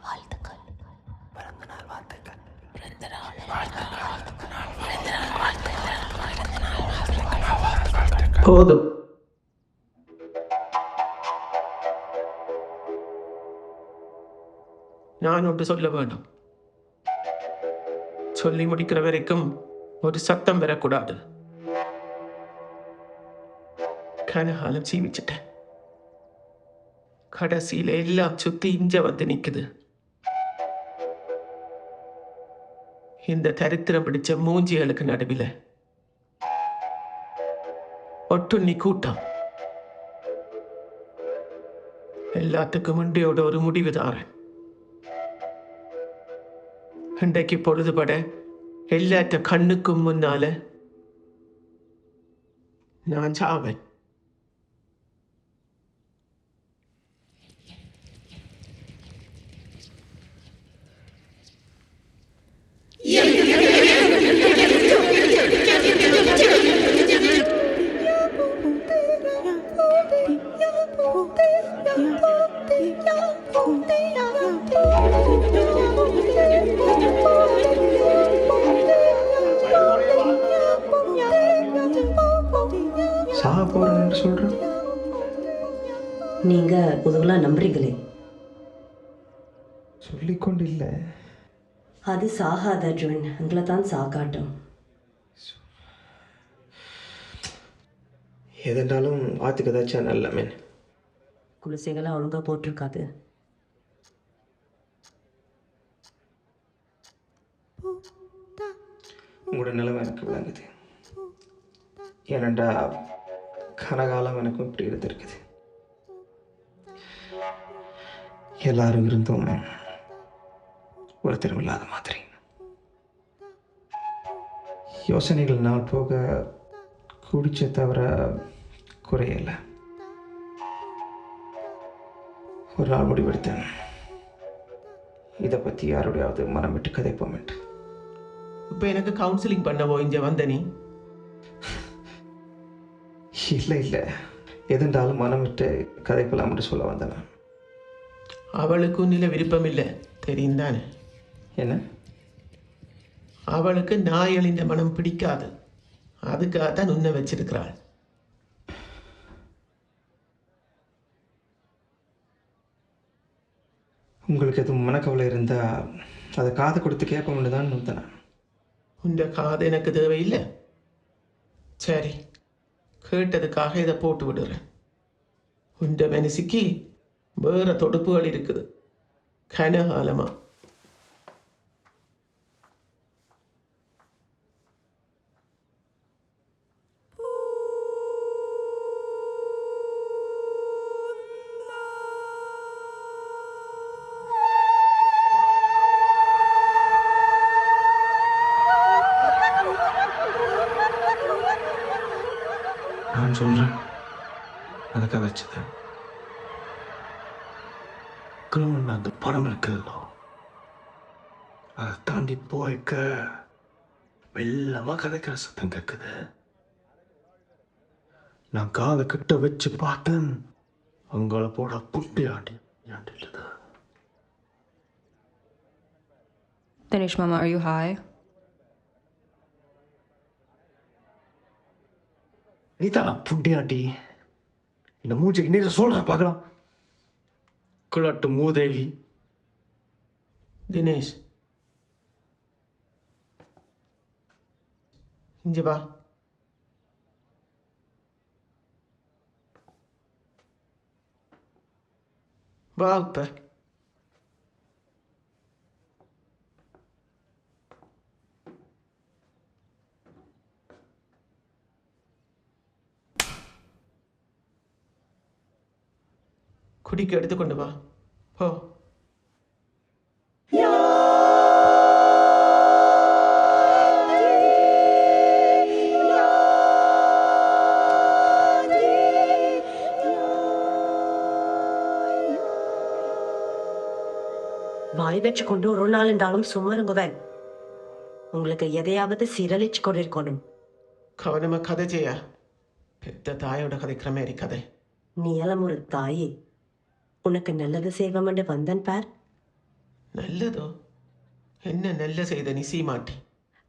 வாழ்த்துக்கள். பிறந்தநாள் வாழ்த்துக்கள். போதும். நான் ஒன்று சொல்ல வேண்டும். சொல்லி முடிக்கிற வரைக்கும் ஒரு சத்தம் வரக்கூடாது. கனகாலம் சீவிச்சிட்டேன். கடைசியில எல்லாம் சுத்தி இஞ்ச வந்து நிக்குது. இந்த தரித்திரம் பிடிச்ச மூஞ்சிகளுக்கு நடுவில் ஒட்டுண்ணி கூட்டம். எல்லாத்துக்கும் முண்டியோட ஒரு முடிவு தாரேன். இன்றைக்கு பொழுதுபட எல்லாத்த கண்ணுக்கும் முன்னால நான் சாவேன். சாக போறேன்னு சொல்றேன். நீங்க பொதுவா நம்புறீங்களே, சொல்லிக்கொண்டு இல்லை. அது சாகாத அர்ஜுன், எங்களை தான் சாகாட்டும். எதுனாலும் ஆத்துக்கு ஏதாச்சும் நல்ல மேன். குளிசைகளாம் ஒழுங்கா போட்டிருக்காது. உங்களோட நிலைமை எனக்கு விளங்குது. ஏனண்டா கனகாலம் எனக்கும் இப்படி இருந்திருக்குது. எல்லாரும் இருந்தும் ஒருத்தரும் இல்லாத மாதிரி. யோசனைகள் நாள் போக குடிச்ச தவிர குறையல. ஒரு நாள் முடிவெடுத்தேன், இதை பற்றி யாருடையாவது மனம் விட்டு கதைப்போமேட்டு. இப்போ எனக்கு கவுன்சிலிங் பண்ணவோ இங்க வந்த நீ? இல்லை இல்லை, எதுண்டாலும் மனம் விட்டு கதைப்பலாம்னு சொல்ல வந்தேன். அவளுக்கு உன்னில விருப்பம் இல்லை, தெரியும் தானே? என்ன? அவளுக்கு நாயலின் மனம் பிடிக்காது. அதுக்காகத்தான் உன்னை வச்சிருக்கிறாள். உங்களுக்கு எதுவும் மனக்கவலை இருந்தால் அதை காது கொடுத்து கேட்போம்னு தான் நூத்தன. உண்ட காது எனக்கு தேவையில்லை. சரி, கேட்டதுக்காக இதை போட்டு விடுறேன். உண்ட மனசுக்கு வேற தொடுப்புகள் இருக்குது கனகாலமா. நான் சொல்கிறேன், அதை கதைச்சது கிரௌண்ட் அந்த படம் இருக்குதோ, அதை தாண்டி போய்க்க வெள்ளமாக கதைக்கிற சத்தம் கேட்குது. நான் காதை கிட்ட வச்சு பார்த்தேன், அங்கால போட புட்டி ஆண்டிட்டது. Dinesh Mama, are you high? நீ தான் புட்டி ஆண்டி. இந்த மூஞ்சிக்கு நீ சொல்ற பார்க்கலாம். குளட்டு மூதேவி. தினேஷ், இங்க வா. வா இப்ப. குடிக்க எடுத்துக்கொண்டு வா, போ. வாய் வச்சு கொண்டு ஒரு நாள் என்றாலும் சுமருங்குவன். உங்களுக்கு எதையாவது சீரழிச்சு கொண்டிருக்கணும். கவனமா கதை செய்ய. பெத்த தாயோட கதைக்கிற மாதிரி கதை. நீ எல்லாம் ஒரு தாயே. உனக்கு நல்லது செய்வோம் என்று வந்தன் பார். நல்லதோ என்ன நல்ல செய்த நீ சீமாட்டி?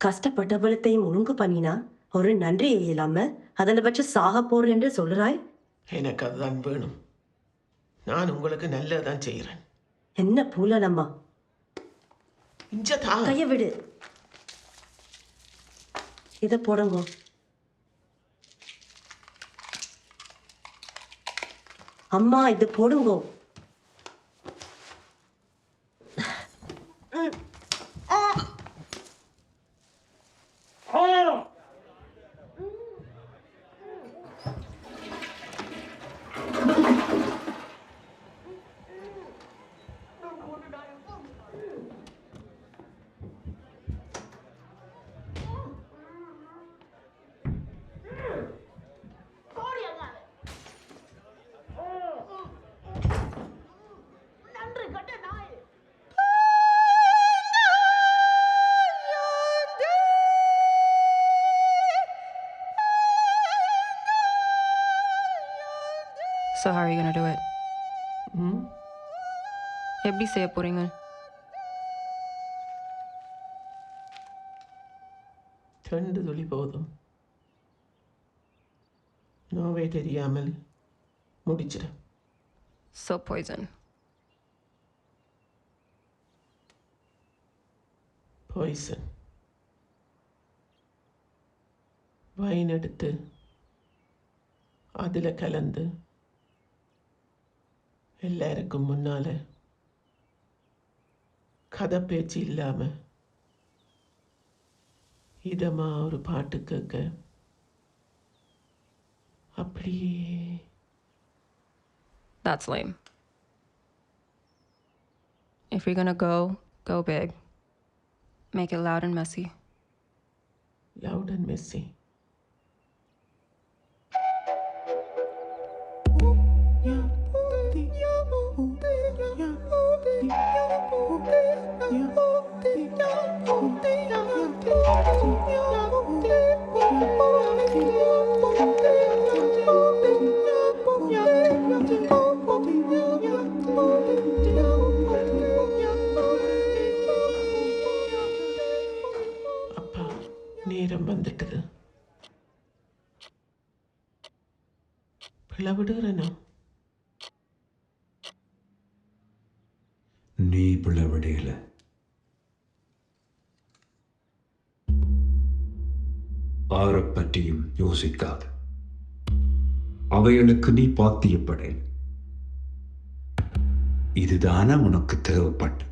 கஷ்டப்பட்டவளத்தையும் ஒழுங்கு பண்ணினா ஒரு நன்றி இல்லாம அதில் வச்சு சாக போறேன் என்று சொல்றாய். எனக்கு அதுதான் வேணும். நான் உங்களுக்கு நல்லதான் செய்கிறேன். என்ன பூலனம்மா, இஞ்சதா கைய விடு. இத போடுங்க. அம்மா இது போடுங்க. So how are you gonna do it? ம் எப்படி செய்ய போறீங்க? ரெண்டு துளி போதும். நோவே தெரியாமல் முடிச்சிட. So poison. பாய்சன். வைன் எடுத்து அதில் கலந்து எல்லாருக்கும் முன்னால கதை பேச்சு இல்லாம இதமா ஒரு பாட்டு கேட்க அப்படியே. That's lame. If you're gonna go, go big. Make it loud and messy. Loud and messy. அப்பா, நேரம் வந்துட்டது. பிளவிடுகிறேனா? நீ பிளவடையில. ஆரைப் பற்றியும் யோசிக்காது. அவைகளுக்கு நீ பாத்தியப்படல். இதுதானே உனக்கு தேவைப்பட்டது.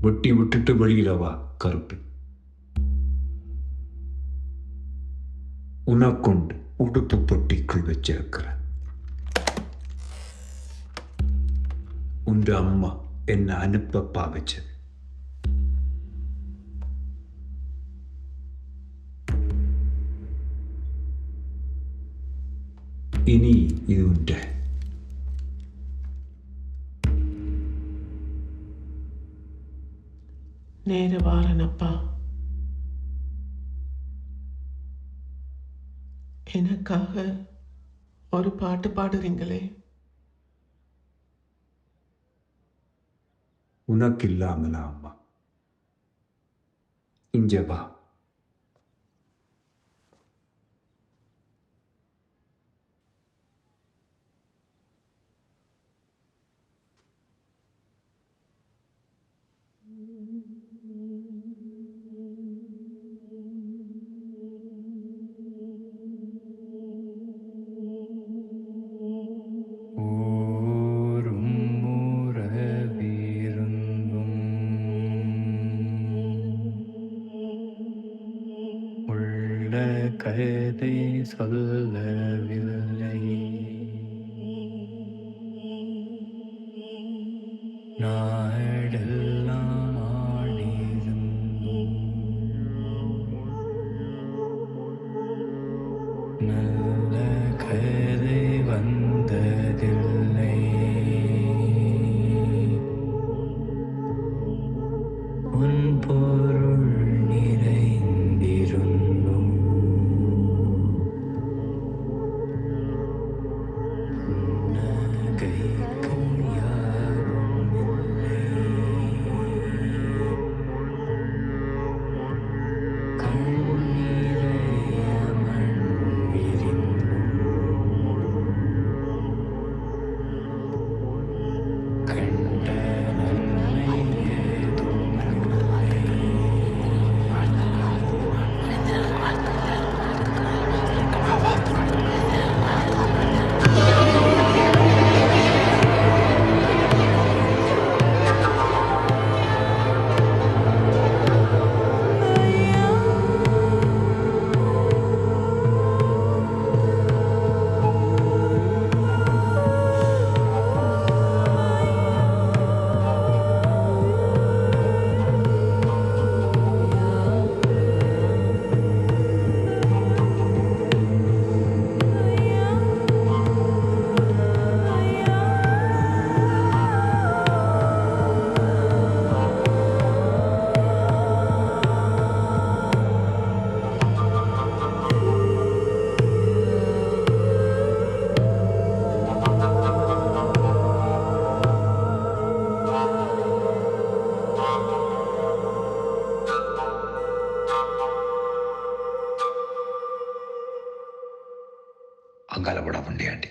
வெட்டி விட்டுட்டு வெளியில வா கருப்பு. உனக்கொண்டு உடுப்பு பொட்டிக்குள் வச்சிருக்கிறேன். உங்க அம்மா என்ன அனுப்ப பாவிச்சது. இனி இது உண்ட. நேர வாரனப்பா. எனக்காக ஒரு பாட்டு பாடுறீங்களே. உனக்கு இல்லாமலா அம்மா? இங்க வா. கதை சொல்லவில்லை. நாடெல்லாம் ஆடிருந்தும் நல்ல கதை வந்ததில்லை. உன் பொருள் நிறைந்திருந்தும் நகைக்கு யார் அங்கால போடா புண்டி ஆண்டி.